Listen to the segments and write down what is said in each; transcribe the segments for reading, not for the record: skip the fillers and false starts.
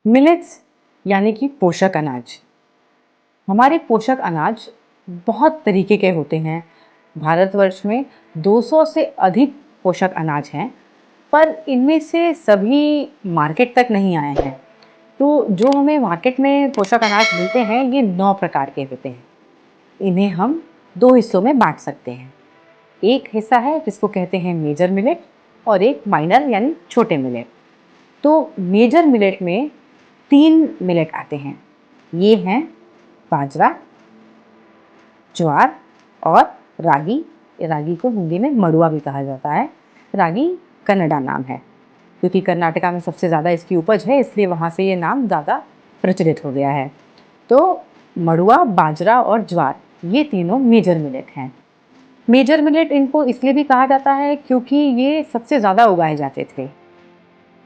Millets यानी कि पोषक अनाज। हमारे पोषक अनाज बहुत तरीके के होते हैं। भारतवर्ष में 200 से अधिक पोषक अनाज हैं, पर इनमें से सभी मार्केट तक नहीं आए हैं। तो जो हमें मार्केट में पोषक अनाज मिलते हैं, ये 9 प्रकार के होते हैं। इन्हें हम 2 हिस्सों में बांट सकते हैं। एक हिस्सा है जिसको कहते हैं मेजर मिलेट और एक माइनर यानी छोटे मिलेट। तो मेजर मिलेट में 3 मिलेट आते हैं। ये हैं बाजरा, ज्वार और रागी। रागी को हिंदी में मड़ुआ भी कहा जाता है। रागी कन्नड़ा नाम है, क्योंकि कर्नाटका में सबसे ज़्यादा इसकी उपज है, इसलिए वहाँ से ये नाम ज़्यादा प्रचलित हो गया है। तो मड़ुआ, बाजरा और ज्वार ये तीनों मेजर मिलेट हैं। मेजर मिलेट इनको इसलिए भी कहा जाता है क्योंकि ये सबसे ज़्यादा उगाए जाते थे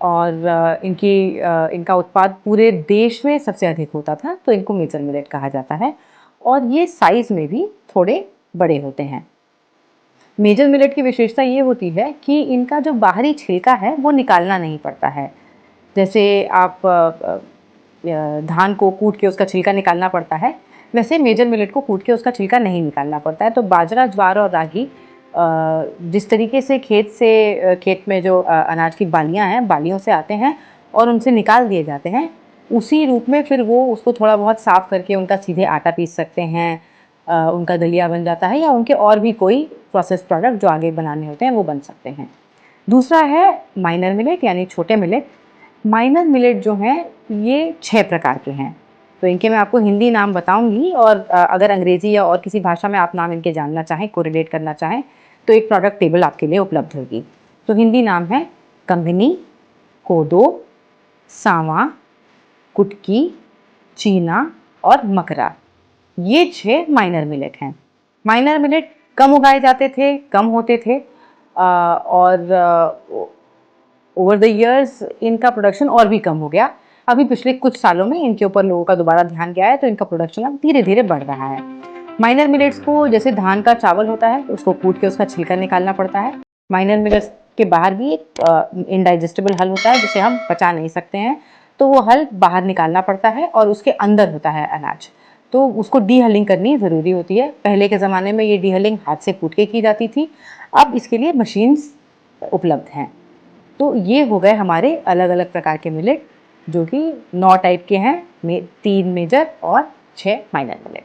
और इनका उत्पाद पूरे देश में सबसे अधिक होता था, तो इनको मेजर मिलेट कहा जाता है। और ये साइज़ में भी थोड़े बड़े होते हैं। मेजर मिलेट की विशेषता ये होती है कि इनका जो बाहरी छिलका है वो निकालना नहीं पड़ता है। जैसे आप धान को कूट के उसका छिलका निकालना पड़ता है, वैसे मेजर मिलेट को कूट के उसका छिलका नहीं निकालना पड़ता है। तो बाजरा, ज्वार और रागी जिस तरीके से खेत में जो अनाज की बालियां हैं, बालियों से आते हैं और उनसे निकाल दिए जाते हैं, उसी रूप में फिर वो उसको थोड़ा बहुत साफ करके उनका सीधे आटा पीस सकते हैं। उनका दलिया बन जाता है या उनके और भी कोई प्रोसेस प्रोडक्ट जो आगे बनाने होते हैं वो बन सकते हैं। दूसरा है माइनर मिलेट यानी छोटे मिलेट। माइनर मिलेट जो हैं ये 6 प्रकार के हैं। तो इनके मैं आपको हिंदी नाम बताऊंगी और अगर अंग्रेजी या और किसी भाषा में आप नाम इनके जानना चाहें, कोरिलेट करना चाहें, तो एक प्रोडक्ट टेबल आपके लिए उपलब्ध होगी। तो हिंदी नाम है कंगनी, कोदो, सांवा, कुटकी, चीना और मकरा। ये 6 माइनर मिलेट हैं। माइनर मिलेट कम उगाए जाते थे, कम होते थे और ओवर द ईयर्स इनका प्रोडक्शन और भी कम हो गया। अभी पिछले कुछ सालों में इनके ऊपर लोगों का दोबारा ध्यान गया है, तो इनका प्रोडक्शन अब धीरे धीरे बढ़ रहा है। माइनर मिलेट्स को जैसे धान का चावल होता है, उसको कूट के उसका छिलका निकालना पड़ता है। माइनर मिलेट्स के बाहर भी एक इनडाइजेस्टेबल हल होता है जिसे हम पचा नहीं सकते हैं, तो वो हल बाहर निकालना पड़ता है और उसके अंदर होता है अनाज, तो उसको डीहलिंग करनी ज़रूरी होती है। पहले के ज़माने में ये डीहलिंग हाथ से कूट के की जाती थी, अब इसके लिए मशीन्स उपलब्ध हैं। तो ये हो गए हमारे अलग अलग प्रकार के मिलेट, जो कि 9 टाइप के हैं, 3 मेजर और 6 माइनर मिलेट।